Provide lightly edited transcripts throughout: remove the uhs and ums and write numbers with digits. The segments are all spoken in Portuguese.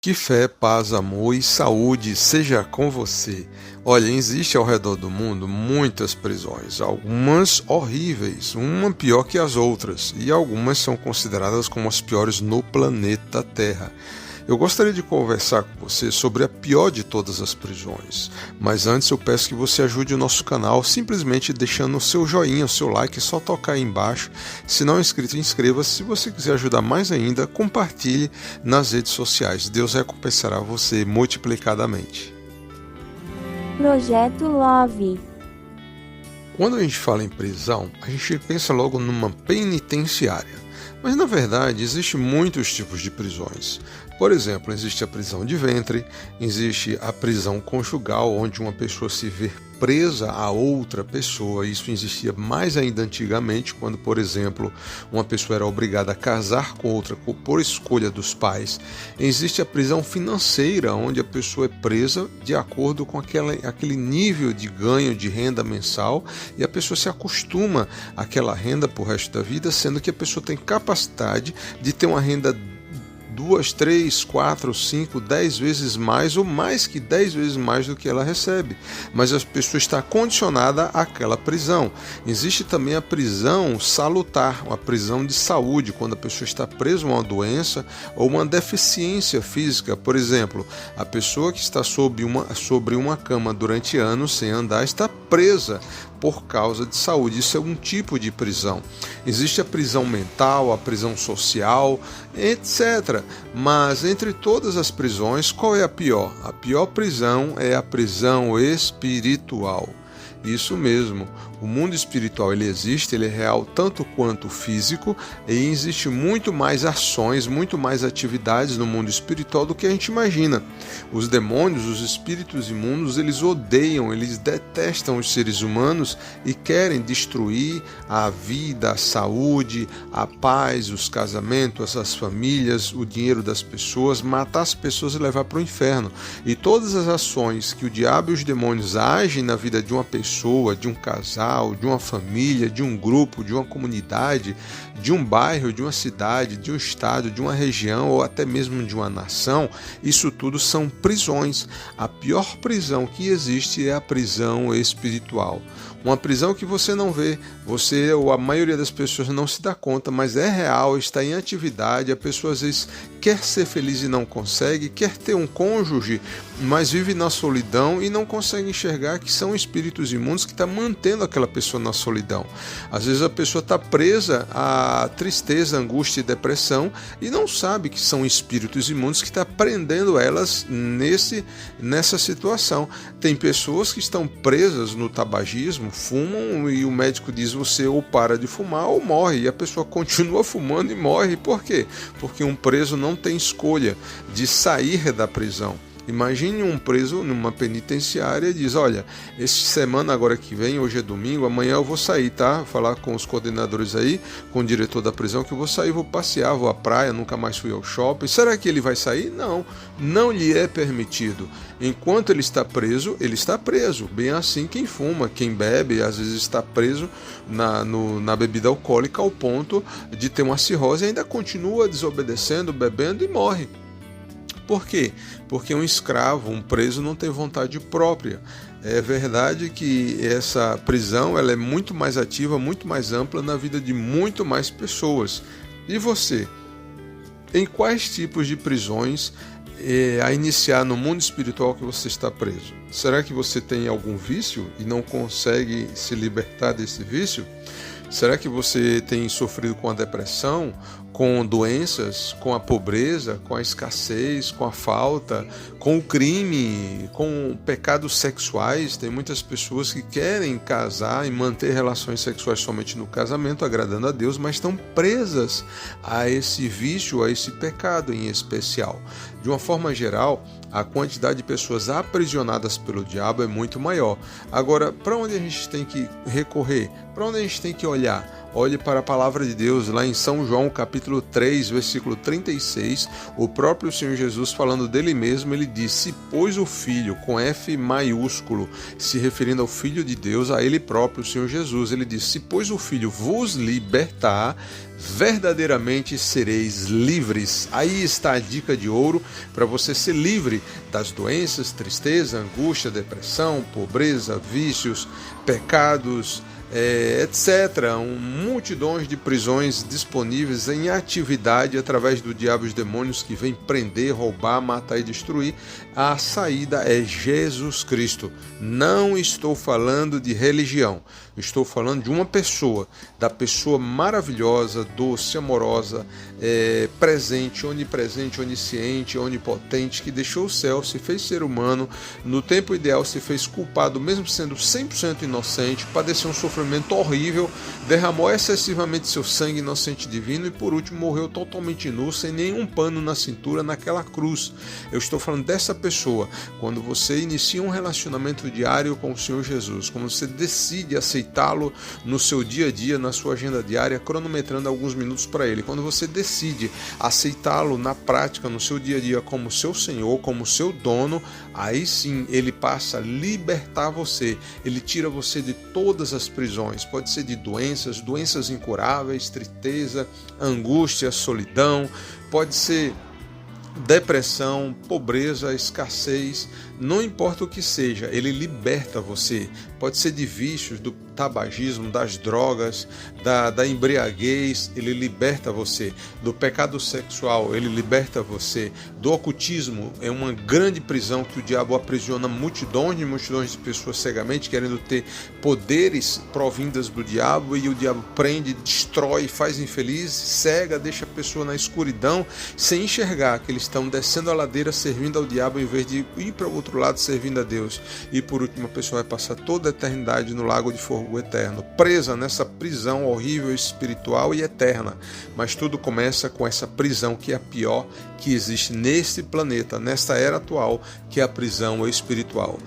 Que fé, paz, amor e saúde seja com você. Olha, existe ao redor do mundo muitas prisões, algumas horríveis, uma pior que as outras, e algumas são consideradas como as piores no planeta Terra. Eu gostaria de conversar com você sobre a pior de todas as prisões, mas antes eu peço que você ajude o nosso canal simplesmente deixando o seu joinha, o seu like, é só tocar aí embaixo. Se não é inscrito, inscreva-se. Se você quiser ajudar mais ainda, compartilhe nas redes sociais. Deus recompensará você multiplicadamente. Projeto Love. Quando a gente fala em prisão, a gente pensa logo numa penitenciária. Mas na verdade, existem muitos tipos de prisões. Por exemplo, existe a prisão de ventre, existe a prisão conjugal, onde uma pessoa se vê presa a outra pessoa. Isso existia mais ainda antigamente, quando, por exemplo, uma pessoa era obrigada a casar com outra por escolha dos pais. Existe a prisão financeira, onde a pessoa é presa de acordo com aquele nível de ganho de renda mensal, e a pessoa se acostuma àquela renda por resto da vida, sendo que a pessoa tem capacidade de ter uma renda 2, 3, 4, 5, 10 vezes mais ou mais que 10 vezes mais do que ela recebe. Mas a pessoa está condicionada àquela prisão. Existe também a prisão salutar, uma prisão de saúde, quando a pessoa está presa a uma doença ou uma deficiência física. Por exemplo, a pessoa que está sobre uma cama durante anos sem andar está presa por causa de saúde. Isso é um tipo de prisão. Existe a prisão mental, a prisão social, etc. Mas entre todas as prisões, qual é a pior? A pior prisão é a prisão espiritual. Isso mesmo, o mundo espiritual ele existe, ele é real tanto quanto o físico, e existe muito mais ações, muito mais atividades no mundo espiritual do que a gente imagina. Os demônios, os espíritos imundos, eles odeiam, eles detestam os seres humanos e querem destruir a vida, a saúde, a paz, os casamentos, as famílias, o dinheiro das pessoas, matar as pessoas e levar para o inferno. E todas as ações que o diabo e os demônios agem na vida de uma pessoa, de um casal, de uma família, de um grupo, de uma comunidade, de um bairro, de uma cidade, de um estado, de uma região ou até mesmo de uma nação, isso tudo são prisões. A pior prisão que existe é a prisão espiritual. Uma prisão que você não vê, você ou a maioria das pessoas não se dá conta, mas é real, está em atividade. A pessoa às vezes quer ser feliz e não consegue, quer ter um cônjuge, mas vive na solidão e não consegue enxergar que são espíritos imundos que estão mantendo aquela pessoa na solidão. Às vezes a pessoa está presa a tristeza, angústia e depressão e não sabe que são espíritos imundos que estão prendendo elas nessa situação. Tem pessoas que estão presas no tabagismo, fumam e o médico diz você ou para de fumar ou morre, e a pessoa continua fumando e morre. Por quê? Porque um preso não tem escolha de sair da prisão. Imagine um preso numa penitenciária e diz, olha, essa semana agora que vem, hoje é domingo, amanhã eu vou sair, tá? Vou falar com os coordenadores aí, com o diretor da prisão, que eu vou sair, vou passear, vou à praia, nunca mais fui ao shopping. Será que ele vai sair? Não, não lhe é permitido. Enquanto ele está preso. Bem assim quem fuma, quem bebe, às vezes está preso na bebida alcoólica ao ponto de ter uma cirrose e ainda continua desobedecendo, bebendo e morre. Por quê? Porque um escravo, um preso, não tem vontade própria. É verdade que essa prisão ela é muito mais ativa, muito mais ampla na vida de muito mais pessoas. E você? Em quais tipos de prisões a iniciar no mundo espiritual que você está preso? Será que você tem algum vício e não consegue se libertar desse vício? Será que você tem sofrido com a depressão, com doenças, com a pobreza, com a escassez, com a falta, com o crime, com pecados sexuais? Tem muitas pessoas que querem casar e manter relações sexuais somente no casamento, agradando a Deus, mas estão presas a esse vício, a esse pecado em especial. De uma forma geral, a quantidade de pessoas aprisionadas pelo diabo é muito maior. Agora, para onde a gente tem que recorrer? Para onde a gente tem que olhar? Olhe para a palavra de Deus, lá em São João, capítulo 3, versículo 36, o próprio Senhor Jesus, falando dele mesmo, ele diz: se pois o Filho, com F maiúsculo, se referindo ao Filho de Deus, a ele próprio, o Senhor Jesus, ele diz: se pois o Filho vos libertar, verdadeiramente sereis livres. Aí está a dica de ouro para você ser livre das doenças, tristeza, angústia, depressão, pobreza, vícios, pecados, etc. Multidões de prisões disponíveis em atividade através do diabo e os demônios que vêm prender, roubar, matar e destruir. A saída é Jesus Cristo. Não estou falando de religião, estou falando de uma pessoa, da pessoa maravilhosa, doce, amorosa, presente, onipresente, onisciente, onipotente, que deixou o céu, se fez ser humano, no tempo ideal se fez culpado, mesmo sendo 100% inocente, padeceu um sofrimento horrível, derramou excessivamente seu sangue inocente divino e por último morreu totalmente nu, sem nenhum pano na cintura, naquela cruz. Eu estou falando dessa pessoa. Quando você inicia um relacionamento diário com o Senhor Jesus, quando você decide aceitá-lo no seu dia a dia, na sua agenda diária, cronometrando alguns minutos para ele, quando você decide aceitá-lo na prática, no seu dia a dia, como seu Senhor, como seu dono, aí sim ele passa a libertar você, ele tira você de todas as prisões, pode ser de doenças incuráveis, tristeza, angústia, solidão, pode ser depressão, pobreza, escassez, não importa o que seja, ele liberta você. Pode ser de vícios, do tabagismo, das drogas, da embriaguez, ele liberta você. Do pecado sexual, ele liberta você. Do ocultismo, é uma grande prisão que o diabo aprisiona multidões de pessoas cegamente, querendo ter poderes provindas do diabo, e o diabo prende, destrói, faz infeliz, cega, deixa a pessoa na escuridão, sem enxergar que eles estão descendo a ladeira servindo ao diabo, em vez de ir para o outro lado servindo a Deus. E por último, a pessoa vai passar toda a eternidade no lago de fogo eterno, presa nessa prisão horrível, espiritual e eterna. Mas tudo começa com essa prisão, que é a pior que existe neste planeta, nesta era atual, que é a prisão espiritual.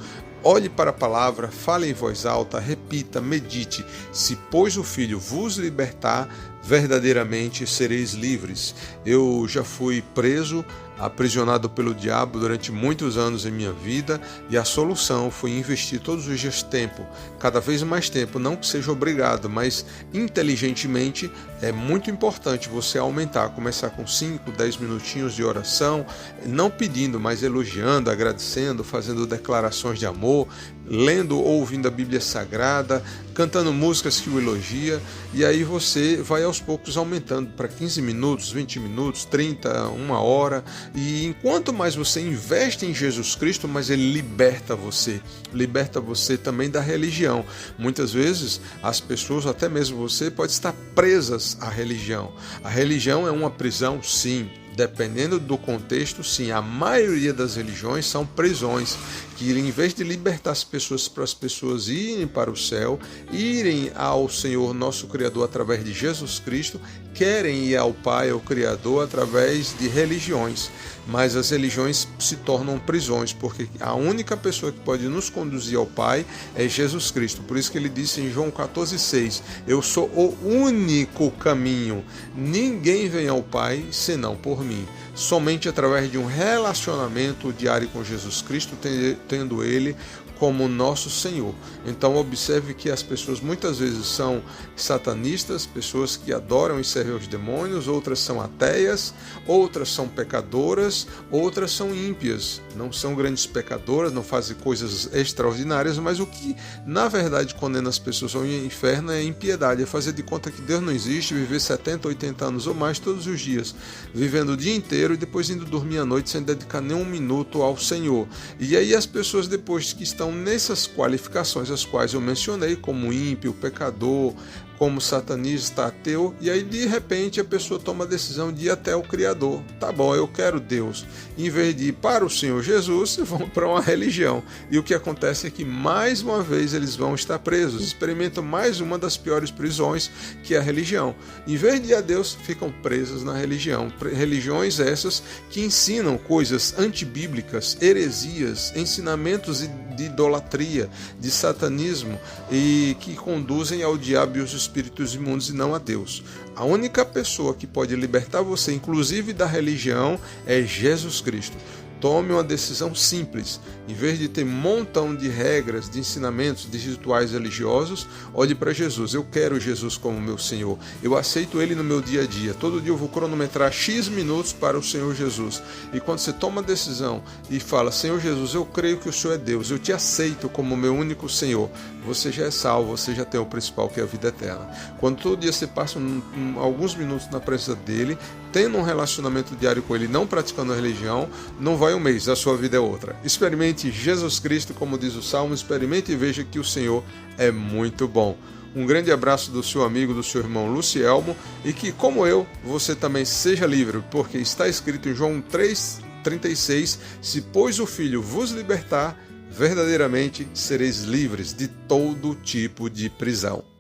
Olhe para a palavra, fale em voz alta, repita, medite. Se pois o Filho vos libertar, verdadeiramente sereis livres. Eu já fui preso, aprisionado pelo diabo durante muitos anos em minha vida, e a solução foi investir todos os dias tempo, cada vez mais tempo, não que seja obrigado, mas inteligentemente. É muito importante você aumentar, começar com 5, 10 minutinhos de oração, não pedindo, mas elogiando, agradecendo, fazendo declarações de amor, lendo ou ouvindo a Bíblia Sagrada, cantando músicas que o elogia, e aí você vai aos poucos aumentando para 15 minutos, 20 minutos, 30, 1 hora, e enquanto mais você investe em Jesus Cristo, mais ele liberta você também da religião. Muitas vezes as pessoas, até mesmo você, pode estar presas à religião. A religião é uma prisão, sim. Dependendo do contexto, sim, a maioria das religiões são prisões, que em vez de libertar as pessoas para as pessoas irem para o céu, irem ao Senhor nosso Criador através de Jesus Cristo, querem ir ao Pai, ao Criador, através de religiões. Mas as religiões se tornam prisões, porque a única pessoa que pode nos conduzir ao Pai é Jesus Cristo. Por isso que ele disse em João 14,6, eu sou o único caminho, ninguém vem ao Pai senão por mim. Somente através de um relacionamento diário com Jesus Cristo, tendo ele como nosso Senhor. Então observe que as pessoas muitas vezes são satanistas, pessoas que adoram e servem aos demônios, outras são ateias, outras são pecadoras, outras são ímpias. Não são grandes pecadoras, não fazem coisas extraordinárias, mas o que na verdade condena as pessoas ao inferno é a impiedade, é fazer de conta que Deus não existe, viver 70, 80 anos ou mais todos os dias, vivendo o dia inteiro e depois indo dormir à noite sem dedicar nem um minuto ao Senhor. E aí as pessoas, depois que estão nessas qualificações as quais eu mencionei, como ímpio, pecador, como satanista, ateu, e aí de repente a pessoa toma a decisão de ir até o Criador. Tá bom, eu quero Deus. Em vez de ir para o Senhor Jesus, vão para uma religião. E o que acontece é que mais uma vez eles vão estar presos, experimentam mais uma das piores prisões, que é a religião. Em vez de ir a Deus, ficam presos na religião. Religiões essas que ensinam coisas antibíblicas, heresias, ensinamentos e de idolatria, de satanismo e que conduzem ao diabo e aos espíritos imundos e não a Deus. A única pessoa que pode libertar você, inclusive da religião, é Jesus Cristo. Tome uma decisão simples. Em vez de ter um montão de regras, de ensinamentos, de rituais religiosos, olhe para Jesus. Eu quero Jesus como meu Senhor. Eu aceito Ele no meu dia a dia. Todo dia eu vou cronometrar X minutos para o Senhor Jesus. E quando você toma a decisão e fala, Senhor Jesus, eu creio que o Senhor é Deus, eu te aceito como meu único Senhor, você já é salvo, você já tem o principal, que é a vida eterna. Quando todo dia você passa alguns minutos na presença dEle, tendo um relacionamento diário com Ele, não praticando a religião, não vai um mês, a sua vida é outra. Experimente Jesus Cristo, como diz o Salmo, experimente e veja que o Senhor é muito bom. Um grande abraço do seu amigo, do seu irmão Lucielmo, e que, como eu, você também seja livre, porque está escrito em João 3,36, se pois o Filho vos libertar, verdadeiramente sereis livres de todo tipo de prisão.